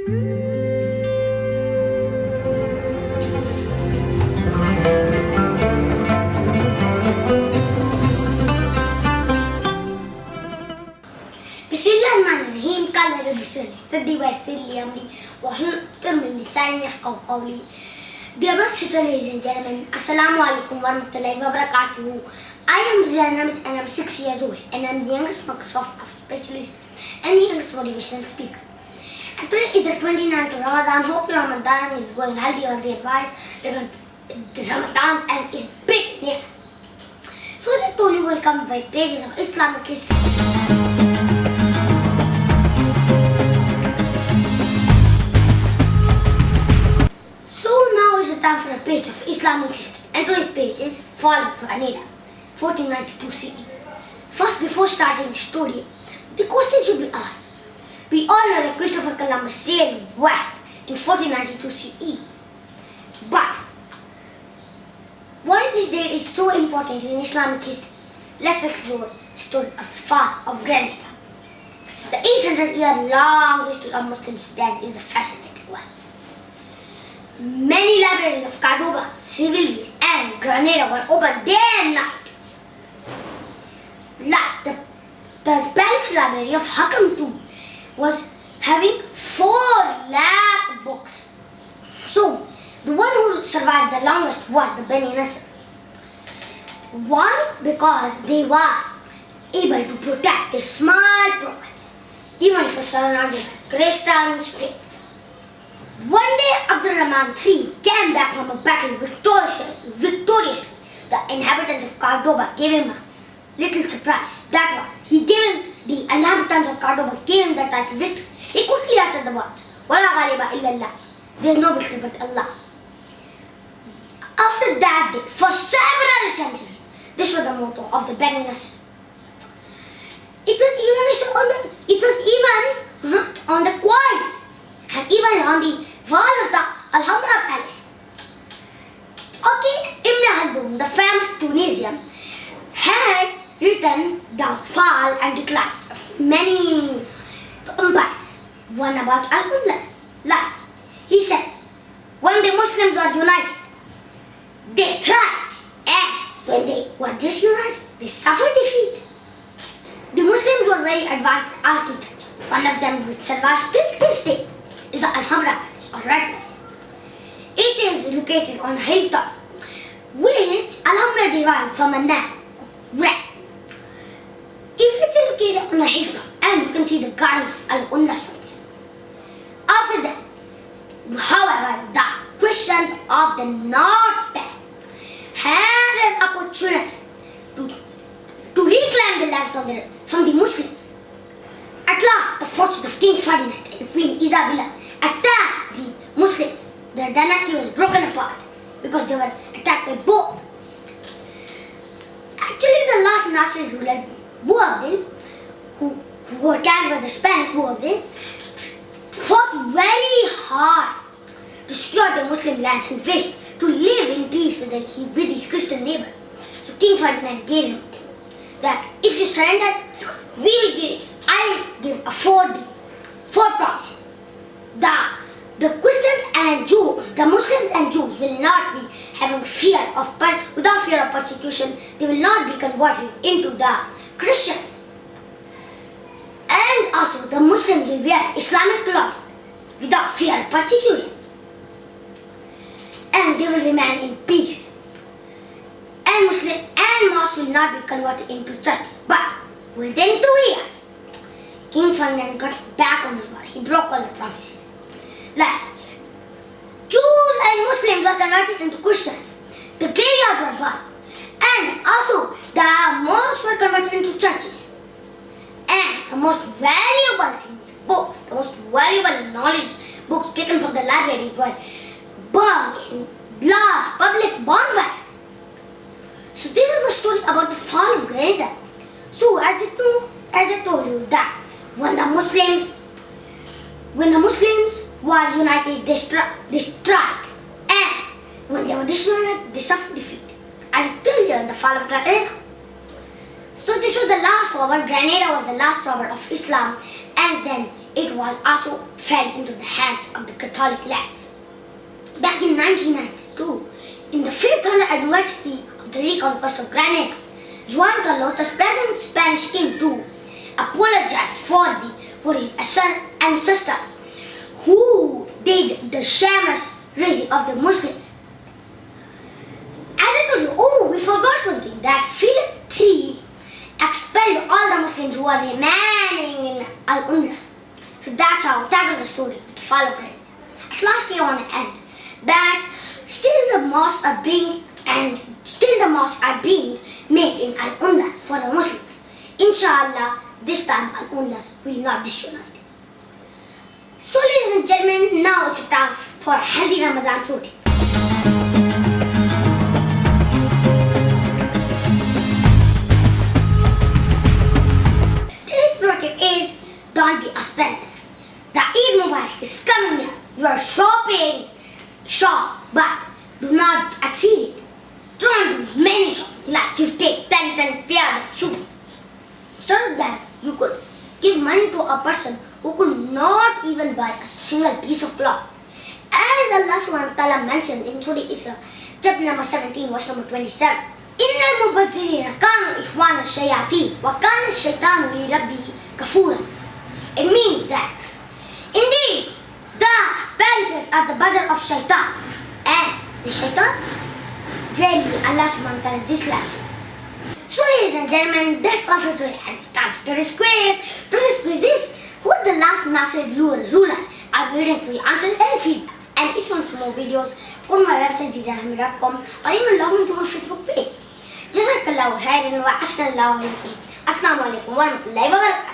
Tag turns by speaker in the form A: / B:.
A: Bismillahirrahmanirrahim. قال رب اشرح لي صدري ويسر لي أمري واحلل عقدة من لساني يفقهوا قولي. Dear ladies and gentlemen, Assalamu alaikum warahmatullahi wabarakatuh. I am Zidane Hamid and I am 6 years old and I am the youngest Microsoft specialist and the youngest motivational speaker. And today is the 29th Ramadan. Hope your Ramadan is going healthy on the advice because the Ramadan and is big near. So the told you will come with pages of Islamic history. Time for a page of Islamic history, and today's page is Fall of Granada, 1492 CE. First, before starting the story, the question should be asked. We all know that Christopher Columbus sailed west in 1492 CE. But why this date is so important in Islamic history? Let's explore the story of the fall of Granada. The 800-year-long history of Muslims then is a fascinating one. Many libraries of Cordoba, Seville and Granada were open day and night. Like the Palace Library of Hakam too was having 4 lakh books. So the one who survived the longest was the Bani Nasryd. Why? Because they were able to protect their small province, even if it was surrounded by Christian states. One day, Abdul Rahman III came back from a battle victoriously. The inhabitants of Cordoba gave him a little surprise. That was, the inhabitants of Cordoba gave him the title victor. He quickly uttered the words, "Wala ghaliba illallah." There is no victory but Allah. After that day, for several centuries, this was the motto of the Bani Nasryd. It was even written on the quarries and even on the wall of the Alhambra Palace. Okay, Ibn Khaldun, the famous Tunisian, had written the fall and decline of many empires. One about Al-Andalus. Like, he said, when the Muslims were united, they thrived, and when they were disunited, they suffered defeat. The Muslims were very advanced in architecture. One of them which survives till this day is the Alhambra Palace or Red Palace. It is located on a hilltop, which Alhambra derived from a name red. If it's located on a hilltop, and you can see the gardens of Al-Andalus from there. After that, however, the Christians of the North Spain had an opportunity to reclaim the lands from the Muslims. At last, the forces of King Ferdinand and Queen Isabella attacked the Muslims. Their dynasty was broken apart because they were attacked by both. Actually, the last Nasryd ruler, Boabdil, who were carried by the Spanish Boabdil, fought very hard to secure the Muslim lands and wished to live in peace with his Christian neighbor. So King Ferdinand gave him that if you surrender, I will give a 4 promises. The Christians and Jews, the Muslims and Jews will not be having without fear of persecution. They will not be converted into the Christians. And also the Muslims will wear Islamic clothing without fear of persecution. And they will remain in peace. And mosques will not be converted into churches. But within 2 years, King Ferdinand got back on his word. He broke all the promises. Like, Jews and Muslims were converted into Christians. The graveyards were burned. And also, the mosques were converted into churches. And the most valuable things, books, the most valuable knowledge books taken from the libraries were burned in large public bonfires. So this is the story about the fall of Granada. So as I told you that when the Muslims were united, they strived, and when they were disunited, they suffered defeat. As I told you in the fall of Granada. So this was the last robber. Granada was the last robber of Islam, and then it was also fell into the hands of the Catholic lands. Back in 1992, in the 5th anniversary of the reconquest of Granada, Juan Carlos, the present Spanish king too, apologized for his ancestors who did the shameless raising of the Muslims. As I told you, we forgot one thing, that Philip III expelled all the Muslims who were remaining in Al-Andalus. So that was the story of the fall of Granada. At last I want to end that still the mosques are being made in Al-Andalus for the Muslims. Inshallah, this time Al-Andalus will not disunited. So ladies and gentlemen, now it's time for a healthy Ramadan routine. Today's routine is don't be a spender. The Eid Mubarak is coming near. You are shopping, shop, but do not exceed it. Don't do many shopping, like you take 10 pairs of shoes. Instead of that, you could give money to a person who could not even buy a single piece of cloth. As Allah subhanahu wa ta'ala mentioned in Surah Isra, chapter number 17, verse number 27. إِنَّ الْمُبَذِّرِينَ كَانُوا إِخْوَانَ الشَّيَاطِينِ وَكَانَ الشَّيْطَانُ لِرَبِّهِ كَفُورًا. It means that, indeed, the spenders are the brother of shaitan, and the shaitan, verily Allah subhanahu wa ta'ala dislikes it. So ladies and gentlemen, that's all for today, and it's time for today's quiz. Today's quiz is, who's the last Nasryd ruler? I'll be waiting for your answers and feedbacks. And if you want more videos, go to my website zidanehamid.com or even log into my Facebook page. Jazakallahu khairan wa ahsanallahu alaikum. Assalamu alaikum wa rahmatullahi wa barakatuh.